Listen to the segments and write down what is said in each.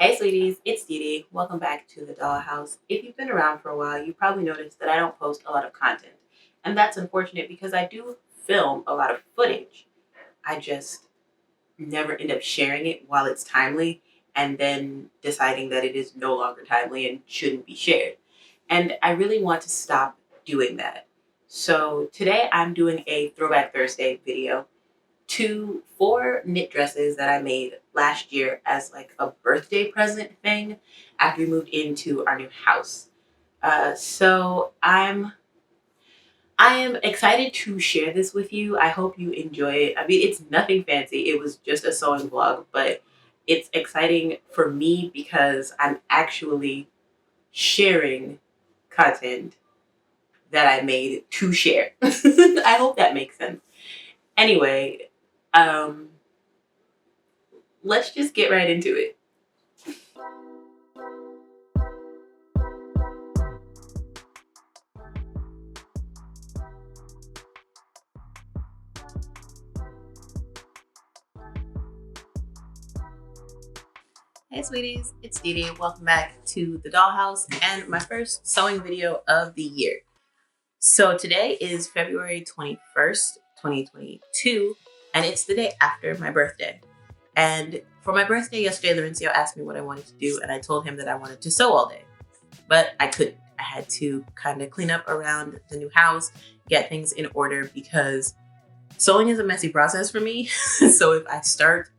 Hey sweeties, it's DeeDee. Welcome back to the Dollhouse. If you've been around for a while, you probably noticed that I don't post a lot of content. And that's unfortunate because I do film a lot of footage. I just never end up sharing it while it's timely and then deciding that it is no longer timely and shouldn't be shared. And I really want to stop doing that. So today I'm doing a Throwback Thursday video to four knit dresses that I made last year as like a birthday present thing after we moved into our new house. So I am excited to share this with you. I hope you enjoy it. I mean, it's nothing fancy. It was just a sewing vlog, but it's exciting for me because I'm actually sharing content that I made to share. I hope that makes sense. Anyway, um, let's just get right into it. Hey sweeties, it's DeeDee. Welcome back to the Dollhouse and my first sewing video of the year. So today is February 21st, 2022, and it's the day after my birthday. And for my birthday yesterday, Lorenzo asked me what I wanted to do, and I told him that I wanted to sew all day. But I couldn't. I had to kind of clean up around the new house, get things in order because sewing is a messy process for me. So if I start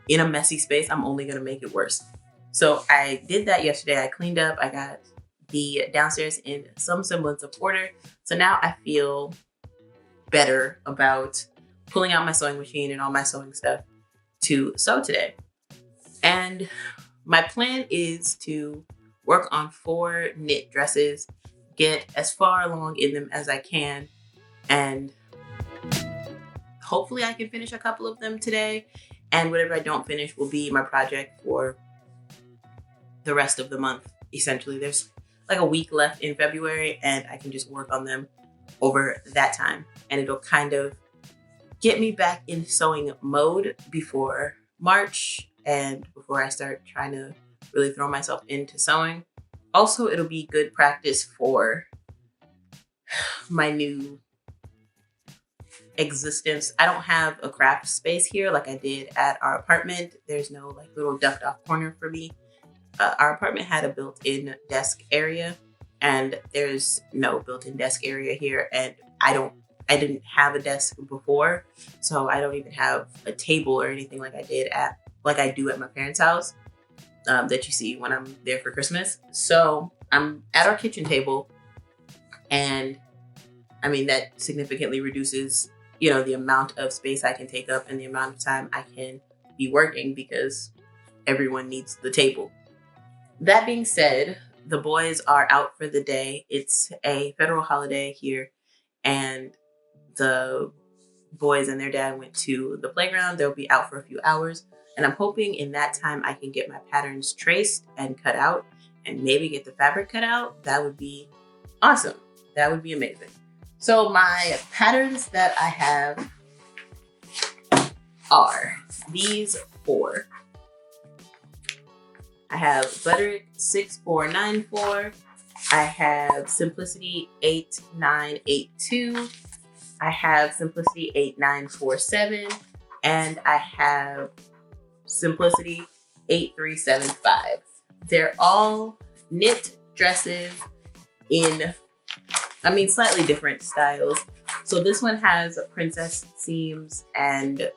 in a messy space, I'm only gonna make it worse. So I did that yesterday. I cleaned up, I got the downstairs in some semblance of order. So now I feel better about pulling out my sewing machine and all my sewing stuff to sew today. And my plan is to work on 4 knit dresses, get as far along in them as I can, and hopefully I can finish a couple of them today. And whatever I don't finish will be my project for the rest of the month. Essentially, there's like a week left in February and I can just work on them over that time. And it'll kind of get me back in sewing mode before March and before I start trying to really throw myself into sewing. Also, it'll be good practice for my new existence. I don't have a craft space here like I did at our apartment. There's no like little ducked off corner for me. Our apartment had a built-in desk area and there's no built-in desk area here. And I didn't have a desk before, so I don't even have a table or anything like I do at my parents' house that you see when I'm there for Christmas. So I'm at our kitchen table, and I mean that significantly reduces, the amount of space I can take up and the amount of time I can be working because everyone needs the table. That being said, the boys are out for the day. It's a federal holiday here, and the boys and their dad went to the playground. They'll be out for a few hours, and I'm hoping in that time I can get my patterns traced and cut out and maybe get the fabric cut out. That would be awesome. That would be amazing. So my patterns that I have are these 4. I have Butterick 6494. I have Simplicity 8982. I have Simplicity 8947. And I have Simplicity 8375. They're all knit dresses in slightly different styles. So this one has princess seams and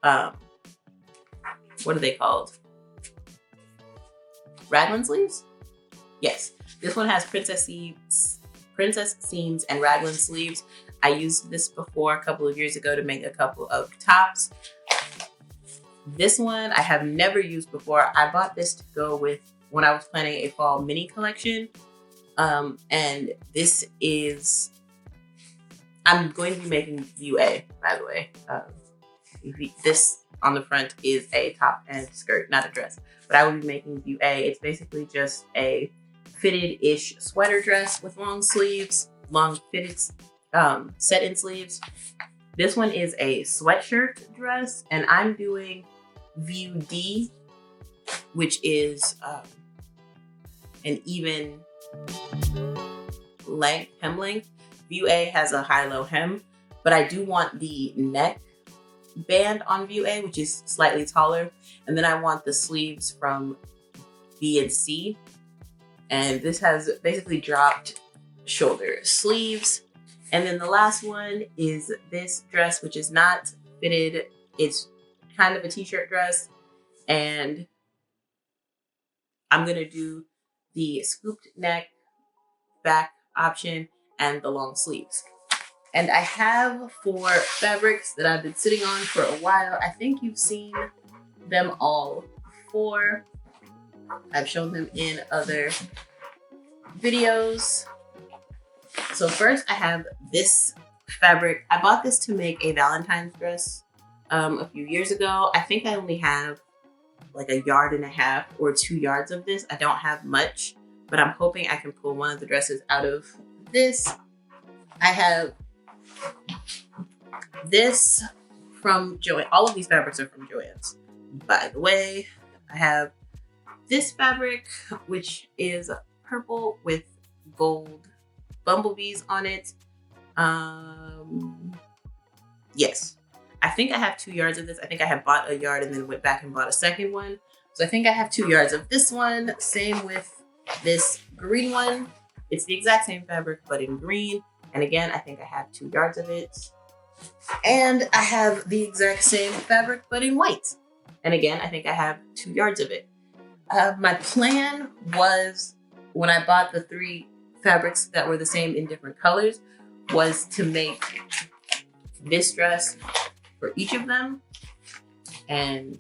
what are they called? Raglan sleeves? Yes. This one has princess seams and raglan sleeves. I used this before a couple of years ago to make a couple of tops. This one I have never used before. I bought this to go with when I was planning a fall mini collection. And this is, I'm going to be making view A, by the way. This on the front is a top and skirt, not a dress, but I will be making view A. It's basically just a fitted-ish sweater dress with long sleeves, long fitted set-in sleeves. This one is a sweatshirt dress, and I'm doing view D. which is an even length, hem length. View A has a high-low hem, but I do want the neck band on View A, which is slightly taller. And then I want the sleeves from B and C. And this has basically dropped shoulder sleeves. And then the last one is this dress, which is not fitted. It's kind of a t-shirt dress. And I'm going to do the scooped neck back option and the long sleeves. And I have 4 fabrics that I've been sitting on for a while. I think you've seen them all before. I've shown them in other videos. So first I have this fabric. I bought this to make a Valentine's dress a few years ago. I think I only have like 1.5 yards or 2 yards of this. I don't have much, but I'm hoping I can pull one of the dresses out of this. I have this from Joann. All of these fabrics are from Joann's, by the way. I have this fabric, which is purple with gold bumblebees on it. Yes, I think I have 2 yards of this. I think I had bought 1 yard and then went back and bought a second one. So I think I have 2 yards of this one. Same with this green one. It's the exact same fabric, but in green. And again, I think I have 2 yards of it. And I have the exact same fabric, but in white. And again, I think I have 2 yards of it. My plan was, when I bought the 3 fabrics that were the same in different colors, was to make this dress for each of them. And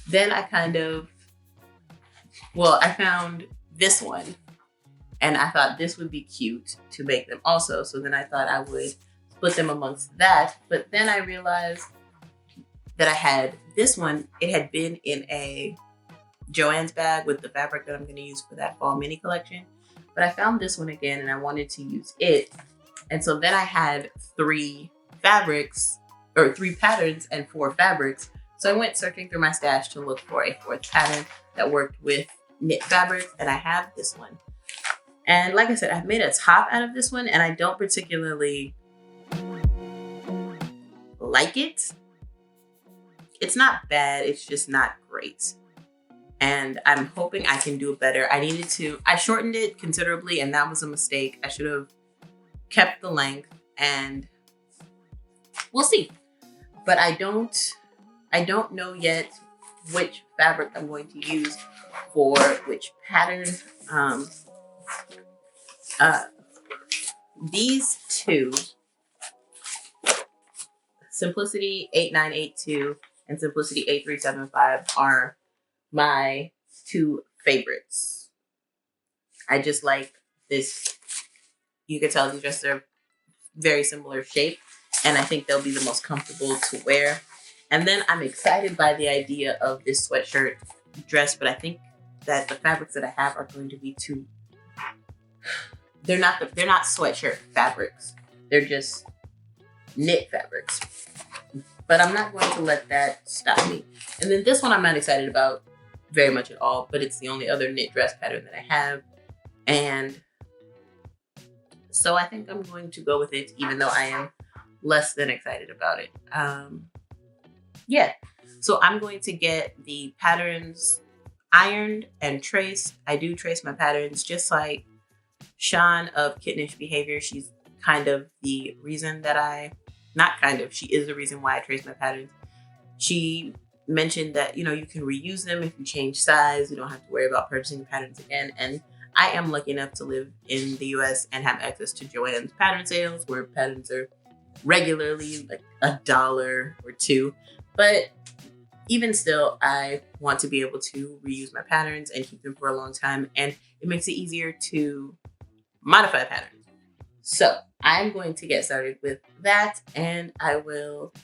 then I found this one. And I thought this would be cute to make them also. So then I thought I would split them amongst that. But then I realized that I had this one. It had been in a Joann's bag with the fabric that I'm going to use for that fall mini collection. But I found this one again and I wanted to use it. And so then I had 3 fabrics, or 3 patterns and 4 fabrics. So I went searching through my stash to look for a 4th pattern that worked with knit fabrics. And I have this one. And like I said, I've made a top out of this one and I don't particularly like it. It's not bad, it's just not great. And I'm hoping I can do it better. I shortened it considerably and that was a mistake. I should have kept the length and we'll see. But I don't know yet which fabric I'm going to use for which pattern. These 2, Simplicity 8982 and Simplicity 8375, are my 2 favorites. I just like this. You can tell these dresses are very similar shape, and I think they'll be the most comfortable to wear. And then I'm excited by the idea of this sweatshirt dress, but I think that the fabrics that I have are going to be too. They're not sweatshirt fabrics. They're just knit fabrics. But I'm not going to let that stop me. And then this one I'm not excited about very much at all, but it's the only other knit dress pattern that I have. And so I think I'm going to go with it, even though I am less than excited about it. Yeah, so I'm going to get the patterns ironed and traced. I do trace my patterns just like Sean of Kittenish Behavior. She's kind of the reason that she is the reason why I trace my patterns. She mentioned that, you can reuse them if you change size. You don't have to worry about purchasing patterns again. And I am lucky enough to live in the US and have access to Joann's pattern sales, where patterns are regularly like $1 or $2. But even still, I want to be able to reuse my patterns and keep them for a long time. And it makes it easier to modify patterns. So I'm going to get started with that and I will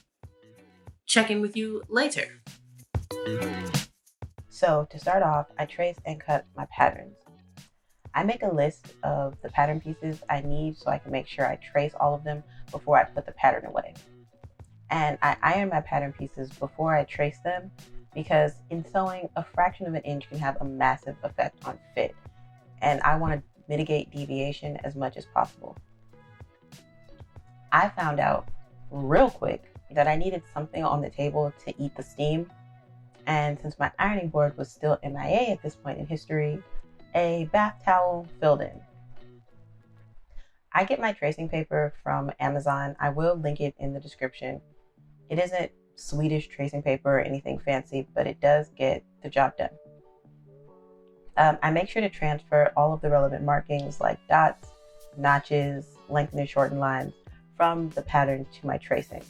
check in with you later. So to start off, I trace and cut my patterns. I make a list of the pattern pieces I need so I can make sure I trace all of them before I put the pattern away. And I iron my pattern pieces before I trace them because in sewing, a fraction of an inch can have a massive effect on fit, and I want to mitigate deviation as much as possible. I found out real quick that I needed something on the table to eat the steam, and since my ironing board was still MIA at this point in history, a bath towel filled in. I get my tracing paper from Amazon. I will link it in the description. It isn't Swedish tracing paper or anything fancy, but it does get the job done. I make sure to transfer all of the relevant markings like dots, notches, lengthen and shorten lines from the pattern to my tracing.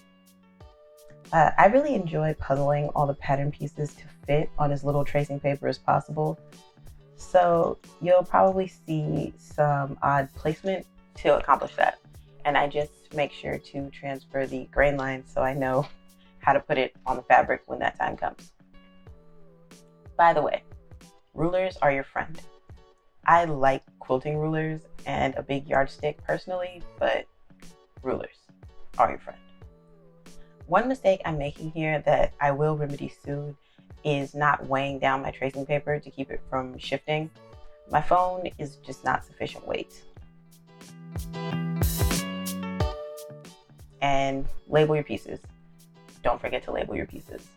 I really enjoy puzzling all the pattern pieces to fit on as little tracing paper as possible. So you'll probably see some odd placement to accomplish that. And I just make sure to transfer the grain lines so I know how to put it on the fabric when that time comes. By the way, rulers are your friend. I like quilting rulers and a big yardstick personally, but rulers are your friend. One mistake I'm making here that I will remedy soon is not weighing down my tracing paper to keep it from shifting. My phone is just not sufficient weight. And label your pieces. Don't forget to label your pieces.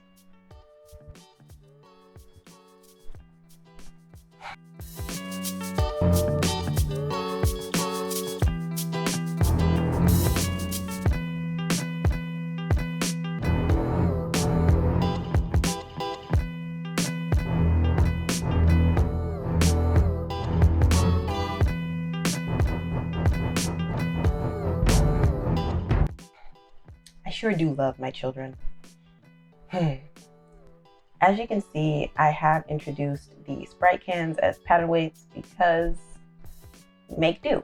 I sure do love my children. As you can see, I have introduced the Sprite cans as pattern weights because make do.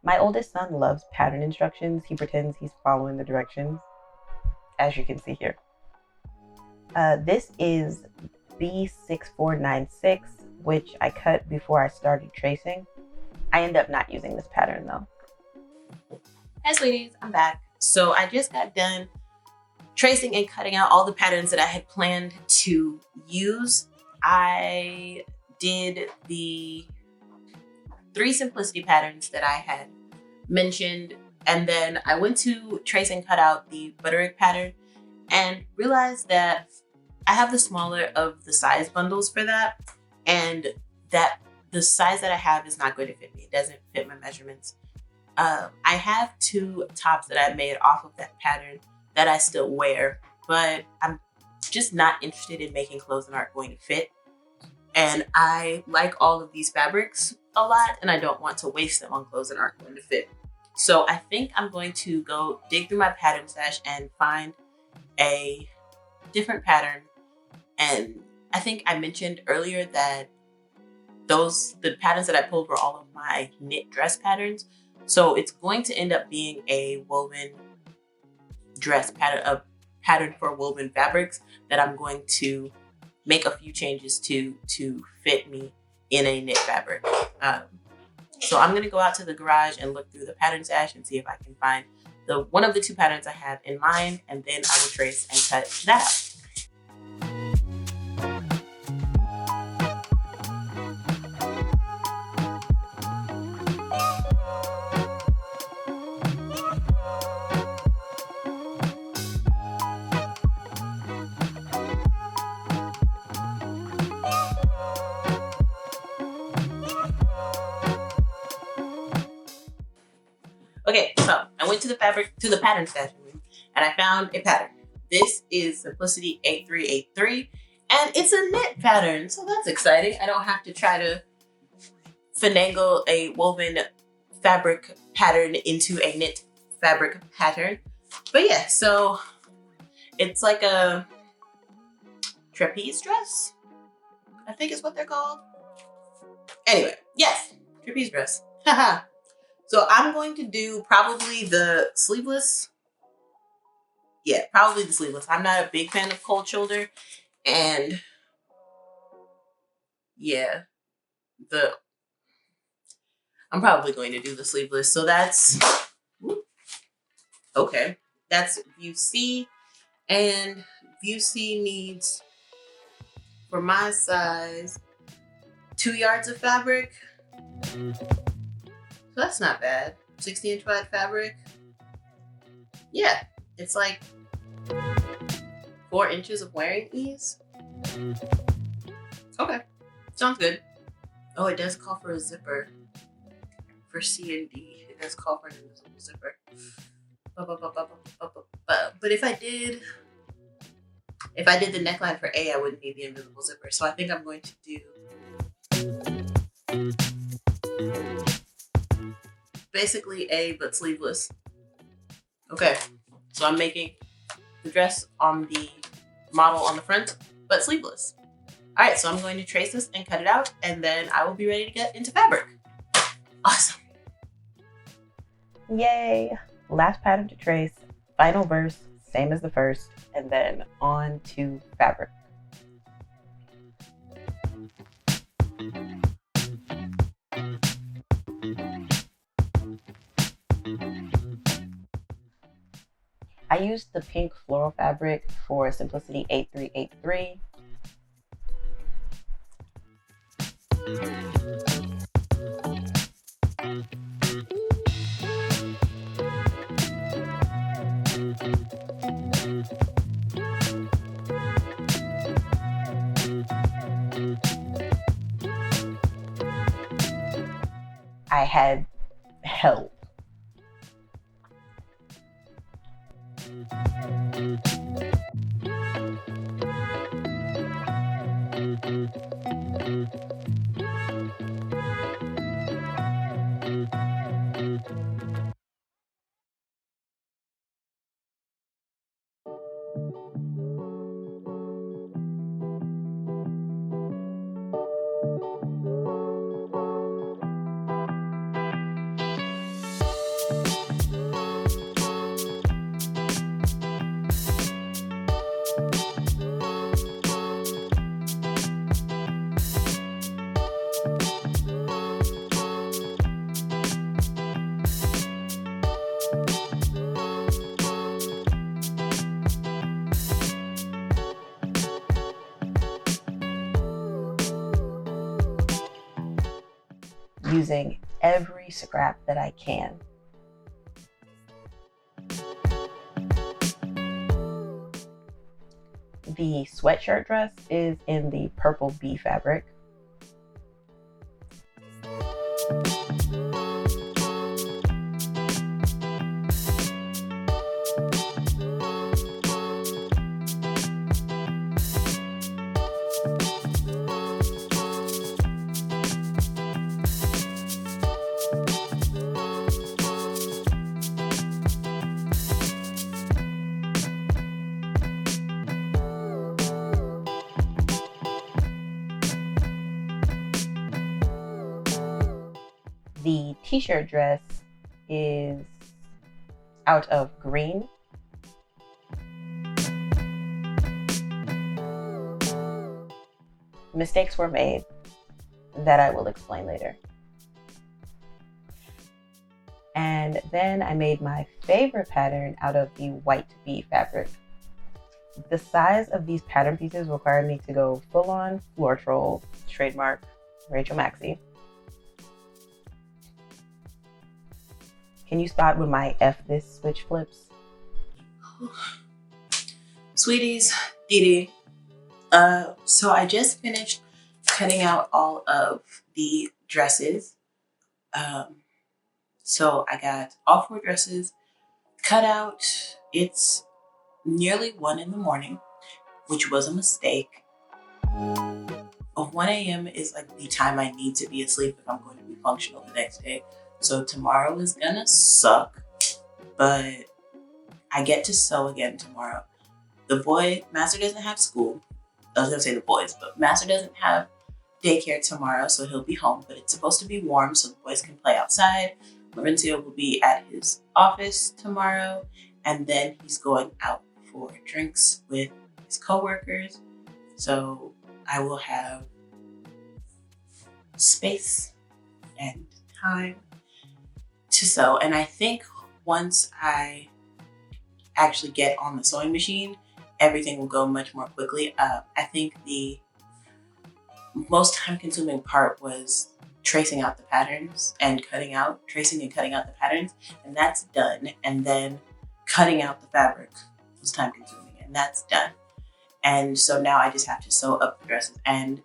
My oldest son loves pattern instructions. He pretends he's following the directions, as you can see here. This is B6496, which I cut before I started tracing. I end up not using this pattern though. Hey sweeties, I'm back. So I just got done tracing and cutting out all the patterns that I had planned to use. I did the 3 simplicity patterns that I had mentioned, and then I went to trace and cut out the butterick pattern and realized that I have the smaller of the size bundles for that, and that the size that I have is not going to fit me. It doesn't fit my measurements. I have 2 tops that I made off of that pattern that I still wear, but I'm just not interested in making clothes that aren't going to fit. And I like all of these fabrics a lot, and I don't want to waste them on clothes that aren't going to fit. So I think I'm going to go dig through my pattern stash and find a different pattern. And I think I mentioned earlier that the patterns that I pulled were all of my knit dress patterns. So it's going to end up being a woven dress pattern, a pattern for woven fabrics that I'm going to make a few changes to fit me in a knit fabric. So I'm gonna go out to the garage and look through the pattern stash and see if I can find one of the 2 patterns I have in mind, and then I will trace and cut that out. Okay, so I went to the pattern stash, and I found a pattern. This is Simplicity 8383, and it's a knit pattern, so that's exciting. I don't have to try to finagle a woven fabric pattern into a knit fabric pattern. But yeah, so it's like a trapeze dress, I think is what they're called. Anyway, yes, trapeze dress. Haha. So I'm going to do probably the sleeveless. Yeah, probably the sleeveless. I'm not a big fan of cold shoulder. And yeah, I'm probably going to do the sleeveless. So that's okay. That's view C. And view C needs, for my size, 2 yards of fabric. So that's not bad. 60-inch wide fabric. Yeah, it's like 4 inches of wearing ease. Okay, sounds good. Oh, it does call for a zipper for C and D. It does call for an invisible zipper. But if I did the neckline for A, I wouldn't need the invisible zipper. So I think I'm going to do basically A, but sleeveless. Okay, so I'm making the dress on the model on the front, but sleeveless. All right, so I'm going to trace this and cut it out, and then I will be ready to get into fabric. Awesome. Yay. Last pattern to trace, final verse, same as the first, and then on to fabric. I used the pink floral fabric for Simplicity 8383. I had help. Using every scrap that I can. The sweatshirt dress is in the purple B fabric. The t-shirt dress is out of green. Mistakes were made that I will explain later. And then I made my favorite pattern out of the white bee fabric. The size of these pattern pieces required me to go full on floor troll, trademark Rachel Maxey. Can you spot when my F this switch flips? Sweeties, DeeDee. So I just finished cutting out all of the dresses. So I got all 4 dresses cut out. It's nearly 1 a.m, which was a mistake. 1 a.m. is like the time I need to be asleep if I'm going to be functional the next day. So tomorrow is gonna suck, but I get to sew again tomorrow. The boy, Master, doesn't have school. I was gonna say the boys, but Master doesn't have daycare tomorrow, so he'll be home, but it's supposed to be warm so the boys can play outside. Lorenzo will be at his office tomorrow, and then he's going out for drinks with his coworkers. So I will have space and time to sew. And I think once I actually get on the sewing machine, everything will go much more quickly. I think the most time-consuming part was tracing out the patterns and tracing and cutting out the patterns, and that's done. And then cutting out the fabric was time-consuming, and that's done. And so now I just have to sew up the dresses, and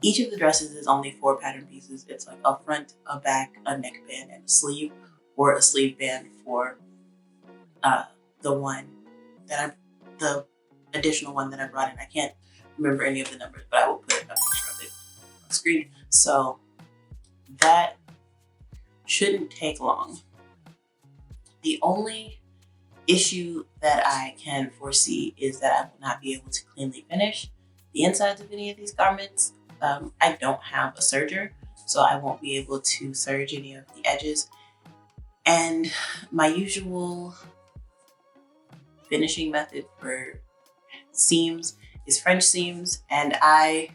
each of the dresses is only 4 pattern pieces. It's like a front, a back, a neckband, and a sleeve, or a sleeve band for the additional one that I brought in. I can't remember any of the numbers, but I will put a picture of it on the screen. So that shouldn't take long. The only issue that I can foresee is that I will not be able to cleanly finish the insides of any of these garments. I don't have a serger, so I won't be able to serge any of the edges. And my usual finishing method for seams is French seams, and I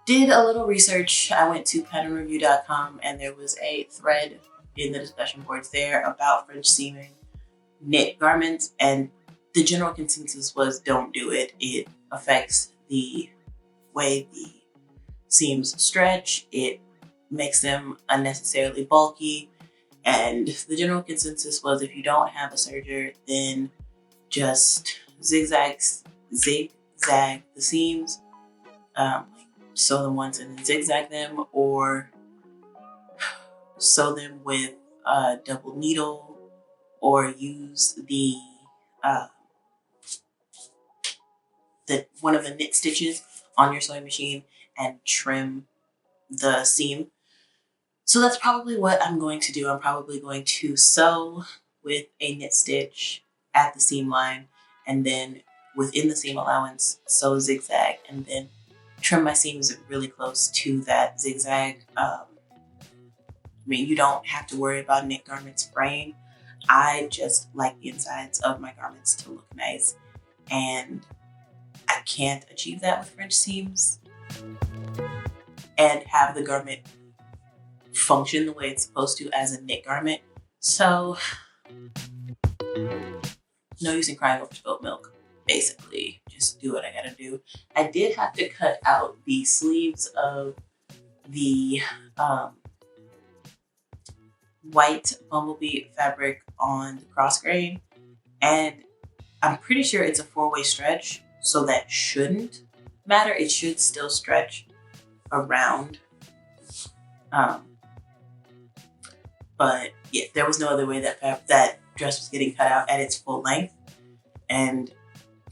did a little research. I went to patternreview.com, and there was a thread in the discussion boards there about French seaming knit garments, and the general consensus was don't do it. It affects the way the seams stretch. It makes them unnecessarily bulky, and the general consensus was if you don't have a serger, then just zigzag the seams, sew them once and then zigzag them, or sew them with a double needle, or use the one of the knit stitches on your sewing machine and trim the seam. So that's probably what I'm going to do. I'm probably going to sew with a knit stitch at the seam line, and then within the seam allowance, sew zigzag, and then trim my seams really close to that zigzag. I mean, you don't have to worry about knit garments fraying. I just like the insides of my garments to look nice, and I can't achieve that with French seams and have the garment function the way it's supposed to as a knit garment. So no use in crying over spilled milk. Basically, just do what I gotta do. I did have to cut out the sleeves of the white bumblebee fabric on the cross grain, and I'm pretty sure it's a 4-way stretch, so that shouldn't matter. It should still stretch around. But yeah, there was no other way that dress was getting cut out at its full length, and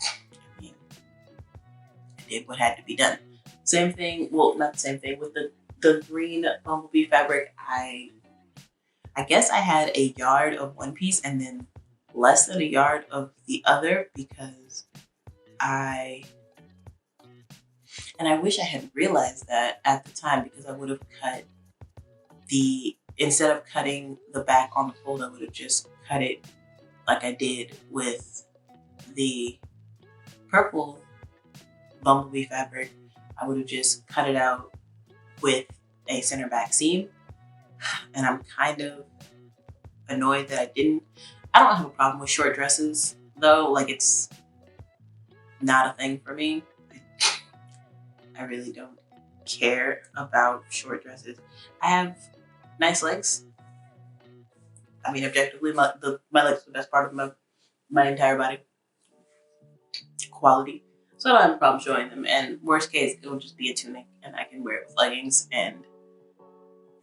I mean, I did what had to be done. Same thing, well, not the same thing with the green bumblebee fabric. I guess I had a yard of one piece and then less than a yard of the other, because I wish I had realized that at the time, because I would have cut instead of cutting the back on the fold, I would have just cut it like I did with the purple bumblebee fabric. I would have just cut it out with a center back seam. And I'm kind of annoyed that I didn't. I don't have a problem with short dresses though. Like, it's not a thing for me. I really don't care about short dresses. I have nice legs. I mean, objectively, my legs are the best part of my entire body. Quality. So I don't have a problem showing them. And worst case, it'll just be a tunic and I can wear it with leggings, and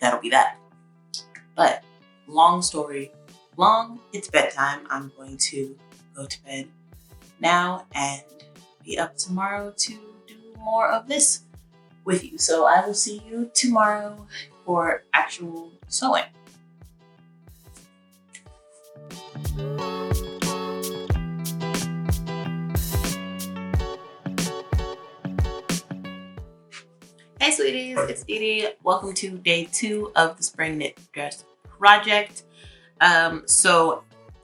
that'll be that. But long story long, it's bedtime. I'm going to go to bed now and be up tomorrow to do more of this with you. So I will see you tomorrow for actual sewing. Hey sweeties, it's DeeDee. Welcome to day 2 of the Spring Knit Dress Project. So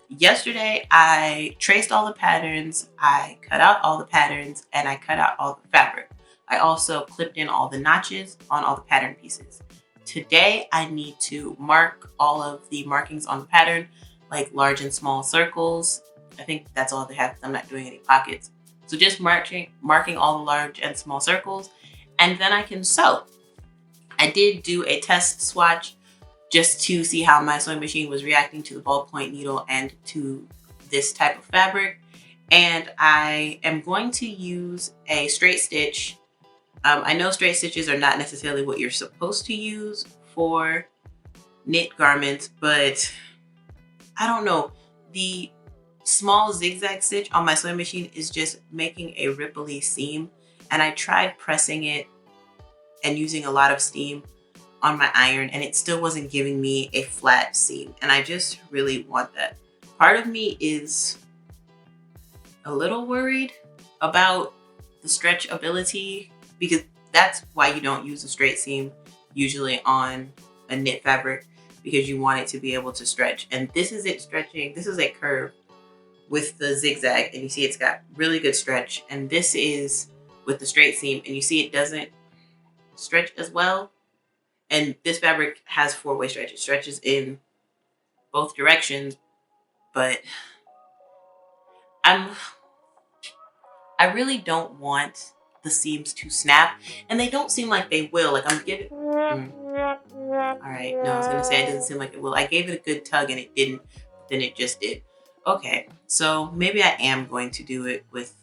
yesterday I traced all the patterns, I cut out all the patterns, and I cut out all the fabric. I also clipped in all the notches on all the pattern pieces. Today I need to mark all of the markings on the pattern, like large and small circles. I think that's all they have. I'm not doing any pockets. So just marking all the large and small circles, and then I can sew. I did do a test swatch just to see how my sewing machine was reacting to the ballpoint needle and to this type of fabric. And I am going to use a straight stitch. I know straight stitches are not necessarily what you're supposed to use for knit garments, but I don't know. The small zigzag stitch on my sewing machine is just making a ripply seam. And I tried pressing it and using a lot of steam on my iron, and it still wasn't giving me a flat seam. And I just really want that. Part of me is a little worried about the stretch ability, because that's why you don't use a straight seam usually on a knit fabric, because you want it to be able to stretch. And this is it stretching. This is a curve with the zigzag, and you see it's got really good stretch. And this is with the straight seam, and you see it doesn't stretch as well. And this fabric has 4-way stretch. It stretches in both directions, but I really don't want the seams to snap, and they don't seem like they will. Like I'm giving. All right, no, I was gonna say it doesn't seem like it will. I gave it a good tug and it didn't. Then it just did. Okay, so maybe I am going to do it with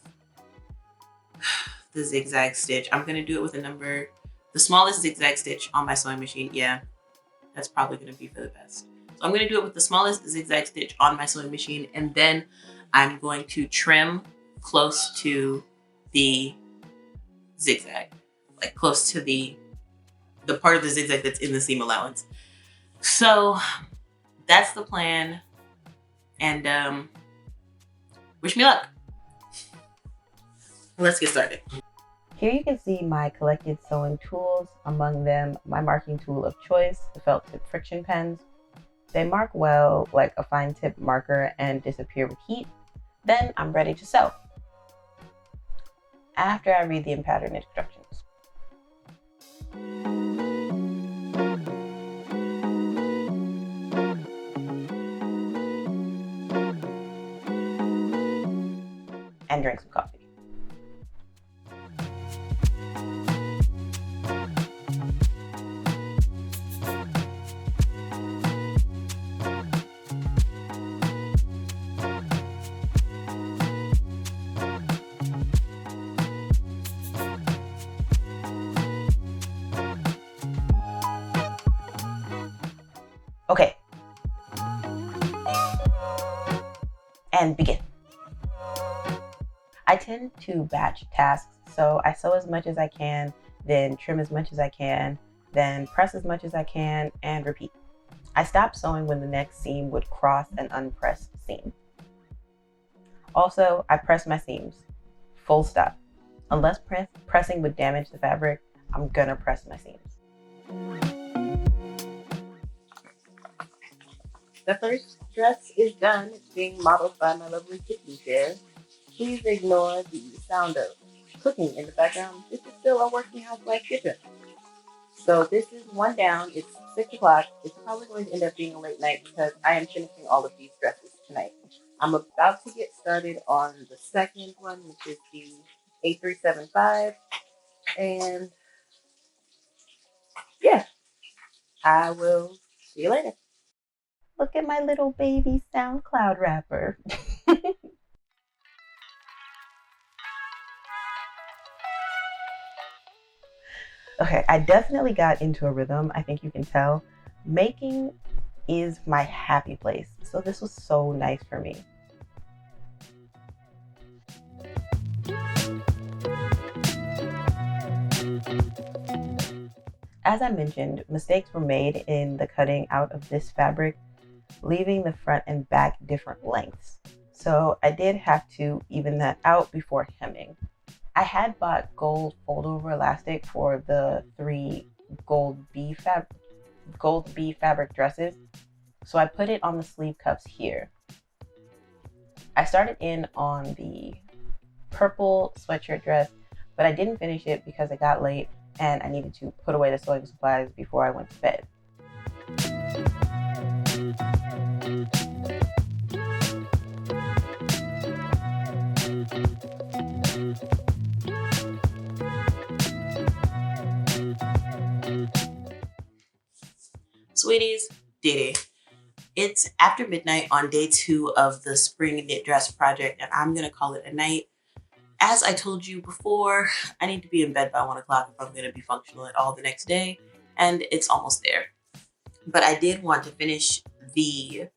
the zigzag stitch. I'm gonna do it with the smallest zigzag stitch on my sewing machine. Yeah, that's probably gonna be for the best. So I'm gonna do it with the smallest zigzag stitch on my sewing machine, and then I'm going to trim close to the zigzag, like close to the part of the zigzag that's in the seam allowance. So that's the plan, and wish me luck. Let's get started. Here you can see my collected sewing tools, among them my marking tool of choice, the felt tip friction pens. They mark well like a fine tip marker and disappear with heat. Then I'm ready to sew. After I read the pattern instructions. And drink some coffee. Okay. And begin. I tend to batch tasks, so I sew as much as I can, then trim as much as I can, then press as much as I can, and repeat. I stop sewing when the next seam would cross an unpressed seam. Also, I press my seams. Full stop. Unless pressing would damage the fabric, I'm gonna press my seams. The first dress is done. It's being modeled by my lovely kitchen chair. Please ignore the sound of cooking in the background. This is still a working housewife kitchen. So this is one down. It's 6 o'clock. It's probably going to end up being a late night because I am finishing all of these dresses tonight. I'm about to get started on the second one, which is the A375. And yeah, I will see you later. Look at my little baby SoundCloud rapper. Okay, I definitely got into a rhythm. I think you can tell. Making is my happy place. So this was so nice for me. As I mentioned, mistakes were made in the cutting out of this fabric, leaving the front and back different lengths. So I did have to even that out before hemming. I had bought gold fold over elastic for the 3 gold B fabric dresses, so I put it on the sleeve cuffs here. I started in on the purple sweatshirt dress, but I didn't finish it because it got late and I needed to put away the sewing supplies before I went to bed. Sweeties, DeeDee, it's after midnight on day 2 of the spring knit dress project, and I'm going to call it a night. As I told you before, I need to be in bed by 1 o'clock if I'm going to be functional at all the next day, and it's almost there. But I did want to finish the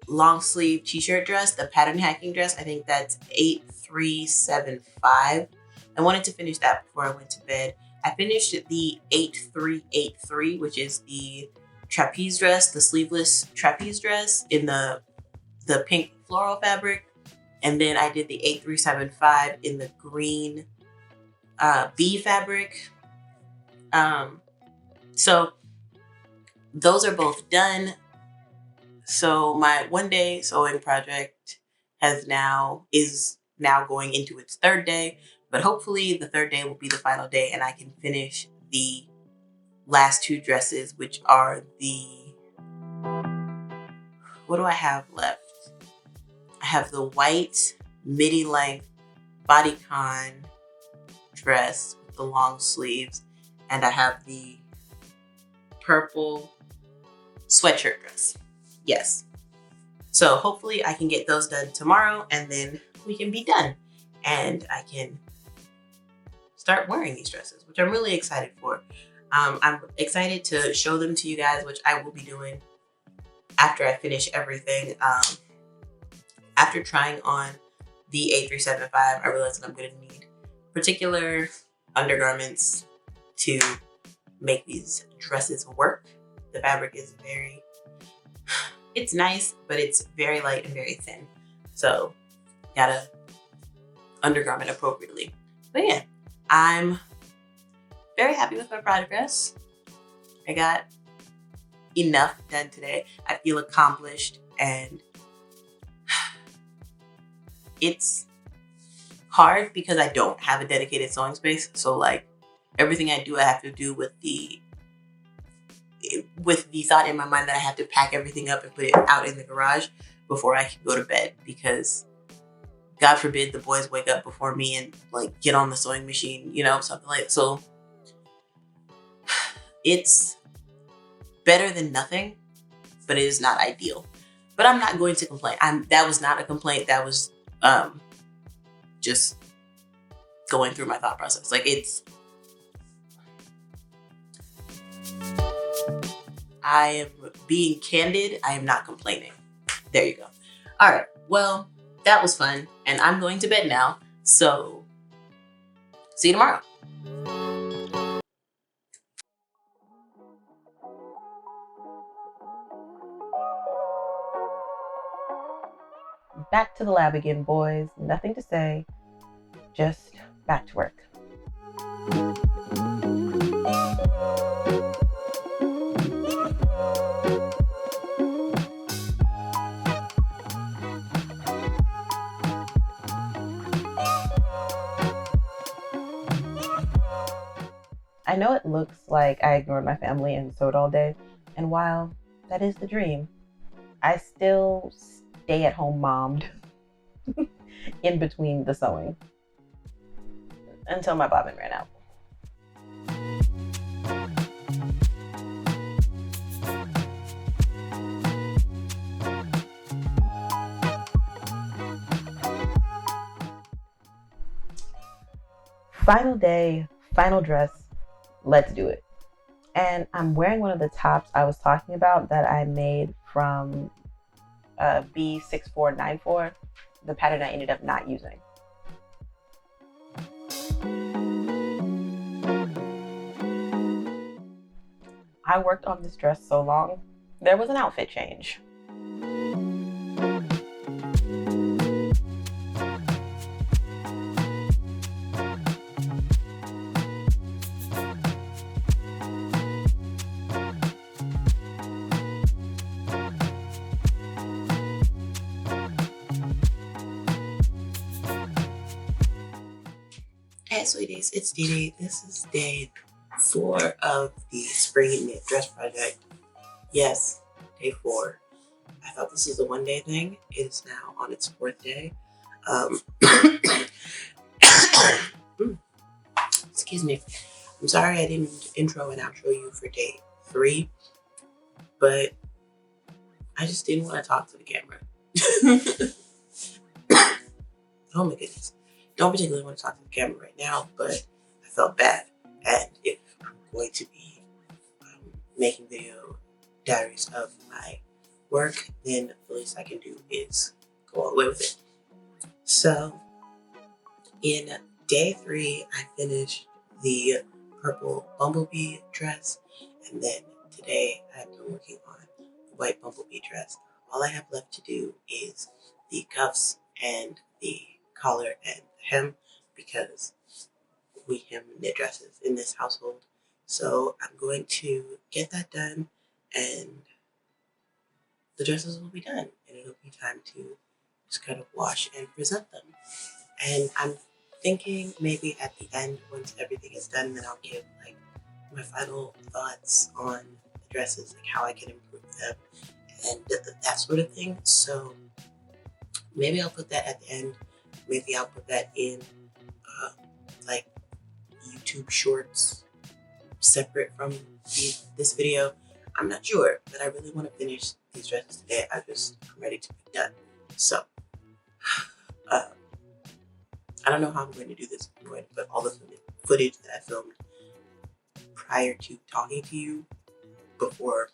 long sleeve t-shirt dress, the pattern hacking dress. I think that's 8375. I wanted to finish that before I went to bed. I finished the 8383, which is the trapeze dress, the sleeveless trapeze dress in the pink floral fabric. And then I did the 8375 in the green B fabric. So those are both done. So my 1-day sewing project is now going into its 3rd day, but hopefully the 3rd day will be the final day and I can finish the last 2 dresses, which are what do I have left? I have the white midi length bodycon dress with the long sleeves, and I have the purple sweatshirt dress. Yes. So hopefully I can get those done tomorrow and then we can be done and I can start wearing these dresses, which I'm really excited for. I'm excited to show them to you guys, which I will be doing after I finish everything. After trying on the 8375, I realized that I'm going to need particular undergarments to make these dresses work. The fabric is it's nice, but it's very light and very thin. So gotta undergarment appropriately. But yeah, I'm very happy with my progress. I got enough done today. I feel accomplished, and it's hard because I don't have a dedicated sewing space. So like everything I do, I have to do with the thought in my mind that I have to pack everything up and put it out in the garage before I can go to bed, because God forbid the boys wake up before me and like get on the sewing machine, something like that. So it's better than nothing, but it is not ideal. But I'm not going to complain. That was not a complaint. That was just going through my thought process. Like I am being candid. I am not complaining. There you go. All right. Well, that was fun. And I'm going to bed now. So see you tomorrow. Back to the lab again, boys. Nothing to say. Just back to work. I know it looks like I ignored my family and sewed all day, and while that is the dream, I still stay at home mommed in between the sewing until my bobbin ran out. Final day, final dress, let's do it. And I'm wearing one of the tops I was talking about that I made from B6494, the pattern I ended up not using. I worked on this dress so long, there was an outfit change. Hey, sweeties, it's DeeDee. This is day 4 of the Spring Knit Dress Project. Yes, day 4. I thought this was a one-day thing. It is now on its 4th day. Excuse me. I'm sorry I didn't intro and outro you for day 3, but I just didn't want to talk to the camera. Oh my goodness. Don't particularly want to talk to the camera right now, but I felt bad. And if I'm going to be making video diaries of my work, then the least I can do is go all the way with it. So in day 3, I finished the purple bumblebee dress, and then today I've been working on the white bumblebee dress. All I have left to do is the cuffs and the collar and the hem, because we hem knit dresses in this household. So I'm going to get that done, and the dresses will be done, and it'll be time to just kind of wash and present them. And I'm thinking maybe at the end, once everything is done, then I'll give like my final thoughts on the dresses, like how I can improve them and that sort of thing. So maybe I'll put that at the end. Maybe I'll put that in like YouTube shorts separate from this video. I'm not sure, but I really want to finish these dresses today. I'm ready to be done. So I don't know how I'm going to do this. I'm going to put all the footage that I filmed prior to talking to you before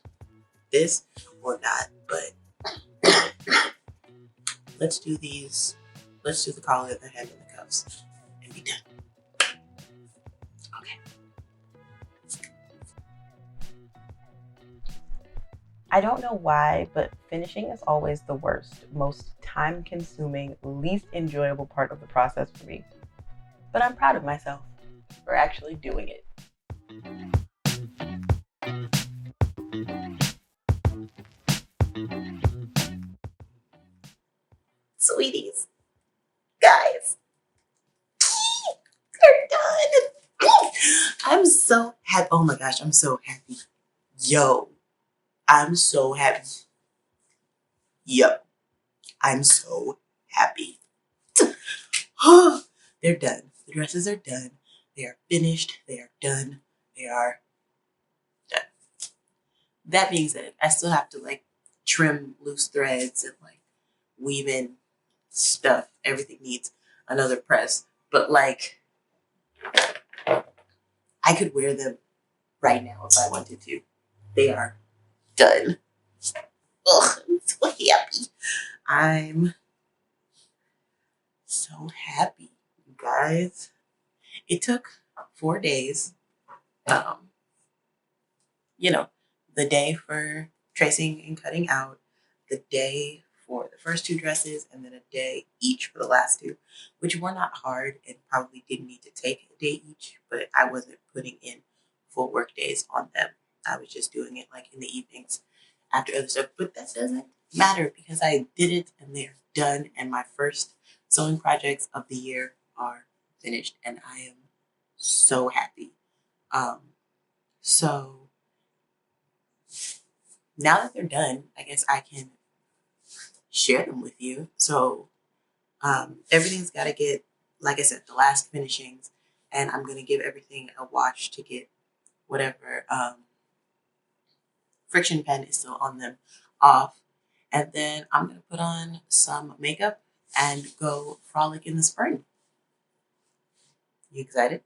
this or not, but let's do these. Let's do the collar, the hem, and the cuffs, and be done. Okay. I don't know why, but finishing is always the worst, most time-consuming, least enjoyable part of the process for me. But I'm proud of myself for actually doing it. Sweeties, guys, they're done. I'm so happy. Oh my gosh, I'm so happy. Yo, I'm so happy. Yo, I'm so happy. They're done. The dresses are done. They are finished. They are done. They are done. That being said, I still have to like trim loose threads and like weave in stuff. Everything needs another press. But like, I could wear them right now if I wanted to. They are done. Ugh, I'm so happy. I'm so happy, you guys. It took 4 days. You know, the day for tracing and cutting out, the day for the first 2 dresses, and then a day each for the last 2, which were not hard and probably didn't need to take a day each, but I wasn't putting in full work days on them. I was just doing it like in the evenings after other stuff, but that doesn't matter because I did it and they're done, and my first sewing projects of the year are finished, and I am so happy. So now that they're done, I guess I can share them with you. So everything's got to get, like I said, the last finishings, and I'm going to give everything a wash to get whatever friction pen is still on them off. And then I'm going to put on some makeup and go frolic in the spring. You excited?